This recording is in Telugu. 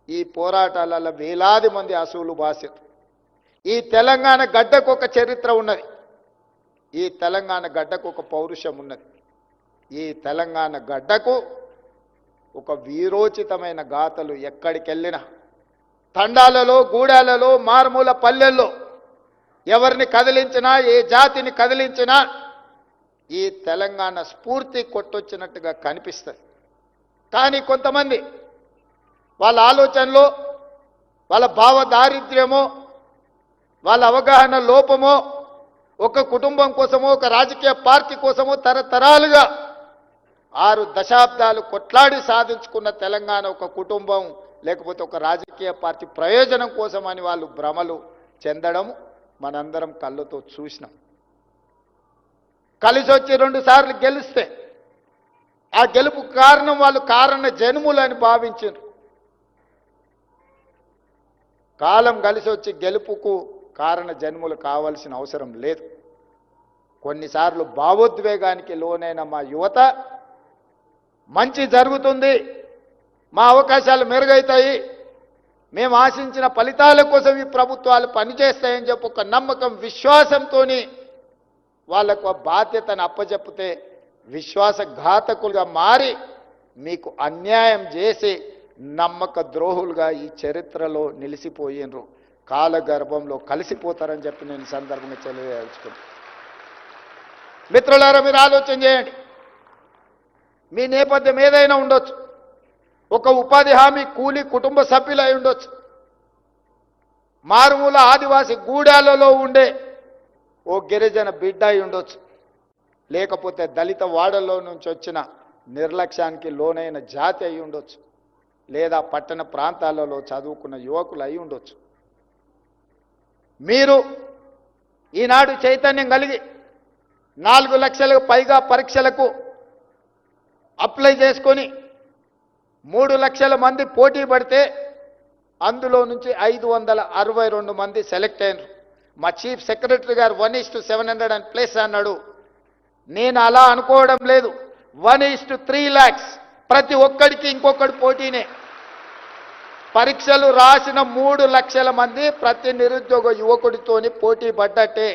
ఈ పోరాటాలలో వేలాది మంది అసూలు బాసారు. ఈ తెలంగాణ గడ్డకు ఒక చరిత్ర ఉన్నది. ఈ తెలంగాణ గడ్డకు ఒక పౌరుషం ఉన్నది. ఈ తెలంగాణ గడ్డకు ఒక వీరోచితమైన గాథలు ఎక్కడికెళ్ళినా, తండాలలో, గూడాలలో, మారుమూల పల్లెల్లో ఎవరిని కదిలించినా, ఏ జాతిని కదిలించినా ఈ తెలంగాణ స్ఫూర్తి కొట్టొచ్చినట్టుగా కనిపిస్తుంది. కానీ కొంతమంది వాళ్ళ ఆలోచనలో, వాళ్ళ భావ దారిద్ర్యమో, వాళ్ళ అవగాహన లోపమో, ఒక కుటుంబం కోసమో, ఒక రాజకీయ పార్టీ కోసమో తరతరాలుగా 6 దశాబ్దాలు కొట్లాడి సాధించుకున్న తెలంగాణ ఒక కుటుంబం లేకపోతే ఒక రాజకీయ పార్టీ ప్రయోజనం కోసమని వాళ్ళు భ్రమలు చెందడం మనందరం కళ్ళతో చూసినాం. కలిసి వచ్చి 2 సార్లు గెలిస్తే ఆ గెలుపు కారణం వాళ్ళు కారణ జన్ములని భావించారు. కాలం కలిసి వచ్చి గెలుపుకు కారణ జన్ములు కావాల్సిన అవసరం లేదు. కొన్నిసార్లు భావోద్వేగానికి లోనైన మా యువత మంచి జరుగుతుంది, మా అవకాశాలు మెరుగవుతాయి, మేము ఆశించిన ఫలితాల కోసం ఈ ప్రభుత్వాలు పనిచేస్తాయని చెప్పి ఒక నమ్మకం, విశ్వాసంతో వాళ్ళకు ఆ బాధ్యతను అప్పచెప్పితే విశ్వాసఘాతకులుగా మారి మీకు అన్యాయం చేసి నమ్మక ద్రోహులుగా ఈ చరిత్రలో నిలిచిపోయినరు, కాలగర్భంలో కలిసిపోతారని చెప్పి నేను సందర్భంగా తెలియజేసుకుంటాను. మిత్రులారా, మీరు ఆలోచన చేయండి. మీ నేపథ్యం ఏదైనా ఉండొచ్చు. ఒక ఉపాధి హామీ కూలి కుటుంబ సభ్యులై ఉండొచ్చు. మారుమూల ఆదివాసి గూడాలలో ఉండే ఓ గిరిజన బిడ్డ అయి ఉండొచ్చు. లేకపోతే దళిత వాడల్లో నుంచి వచ్చిన నిర్లక్ష్యానికి లోనైన జాతి అయి ఉండొచ్చు. లేదా పట్టణ ప్రాంతాలలో చదువుకున్న యువకులు అయి ఉండొచ్చు. మీరు ఈనాడు చైతన్యం కలిగి 4 లక్షలకు పైగా పరీక్షలకు అప్లై చేసుకొని 3 లక్షల మంది పోటీ పడితే అందులో నుంచి 562 మంది సెలెక్ట్ అయినారు. మా చీఫ్ సెక్రటరీ గారు 1:700 అన్నాడు. నేను అలా అనుకోవడం లేదు. 1:3 lakhs, ప్రతి ఒక్కడికి ఇంకొకటి పోటీనే. పరీక్షలు రాసిన 3 లక్షల మంది ప్రతి నిరుద్యోగ యువకుడితోని పోటీ పడ్డట్టే.